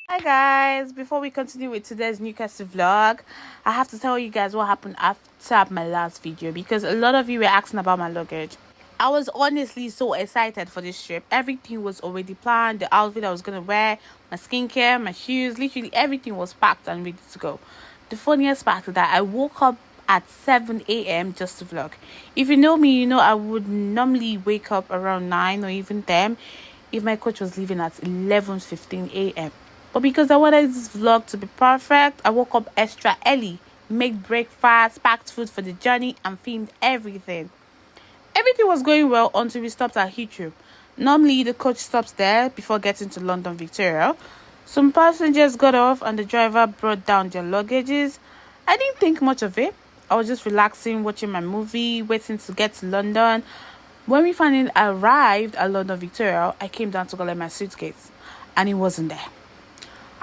Hi guys, before we continue with today's Newcastle vlog, I have to tell you guys what happened after my last video because a lot of you were asking about my luggage. I was honestly so excited for this trip. Everything was already planned, the outfit I was gonna wear, my skincare, my shoes, literally everything was packed and ready to go. The funniest part is that I woke up at 7 a.m. just to vlog. If you know me, you know I would normally wake up around 9 or even 10 if my coach was leaving at 11:15 a.m. But because I wanted this vlog to be perfect, I woke up extra early, made breakfast, packed food for the journey, and filmed everything. Everything was going well until we stopped at Heathrow. Normally, the coach stops there before getting to London Victoria. Some passengers got off and the driver brought down their luggages. I didn't think much of it. I was just relaxing, watching my movie, waiting to get to London. When we finally arrived at London Victoria, I came down to collect my suitcase, and it wasn't there.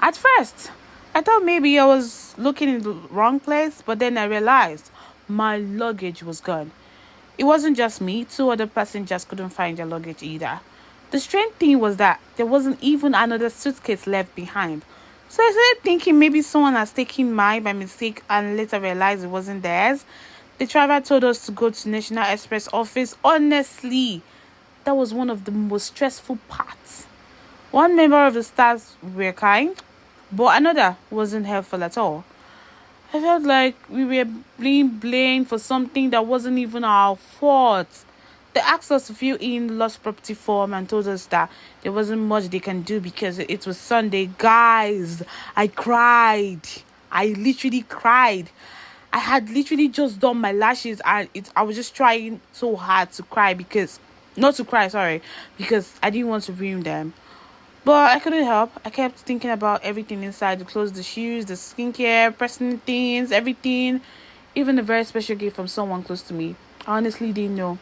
At first, I thought maybe I was looking in the wrong place, but then I realized my luggage was gone. It wasn't just me, two other passengers couldn't find their luggage either. The strange thing was that there wasn't even another suitcase left behind. So I started thinking maybe someone has taken mine by mistake and later realized it wasn't theirs. The driver told us to go to National Express office. Honestly, that was one of the most stressful parts. One member of the staff were kind, but another wasn't helpful at all. I felt like we were being blamed for something that wasn't even our fault. They asked us to fill in lost property form and told us that there wasn't much they can do because it was Sunday. Guys, I cried. I literally cried. I had literally just done my lashes and I was just trying so hard to cry because because I didn't want to ruin them. But I couldn't help. I kept thinking about everything inside: the clothes, the shoes, the skincare, personal things, everything. Even a very special gift from someone close to me. I honestly didn't know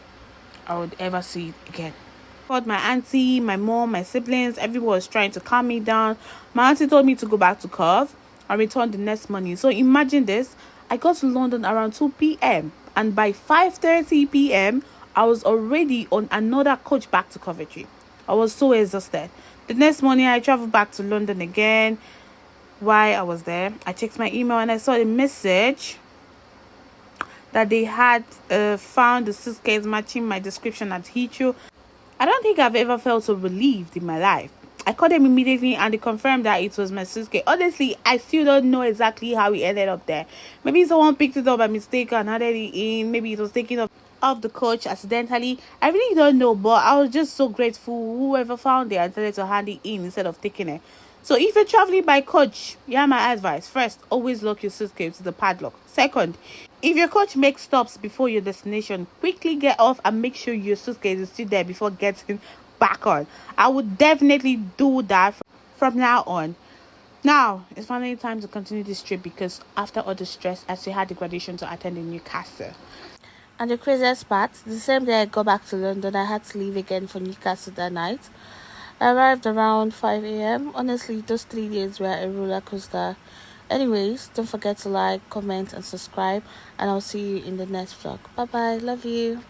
I would ever see it again. I called my auntie, my mom, my siblings. Everyone was trying to calm me down. My auntie told me to go back to Cove and return the next morning. So imagine this. I got to London around 2 p.m. and by 5:30 p.m. I was already on another coach back to Coventry. I was so exhausted. The next morning, I traveled back to London again. While I was there, I checked my email and I saw a message that they had found the suitcase matching my description at Heathrow. I don't think I've ever felt so relieved in my life. I called them immediately and they confirmed that it was my suitcase. Honestly, I still don't know exactly how it ended up there. Maybe someone picked it up by mistake and handed it in. Maybe it was taken off the coach accidentally. I really don't know, but I was just so grateful whoever found it and decided to hand it in instead of taking it. So if you're traveling by coach, yeah, my advice: first, always lock your suitcase to the padlock. Second, if your coach makes stops before your destination, quickly get off and make sure your suitcase is still there before getting back on. I would definitely do that from now on. Now, it's finally time to continue this trip because after all the stress, I still had the graduation to attend in Newcastle. And the craziest part, the same day I got back to London, I had to leave again for Newcastle that night. I arrived around 5 a.m. Honestly, those 3 days were a roller coaster. Anyways, don't forget to like, comment, and subscribe, and I'll see you in the next vlog. Bye bye. Love you.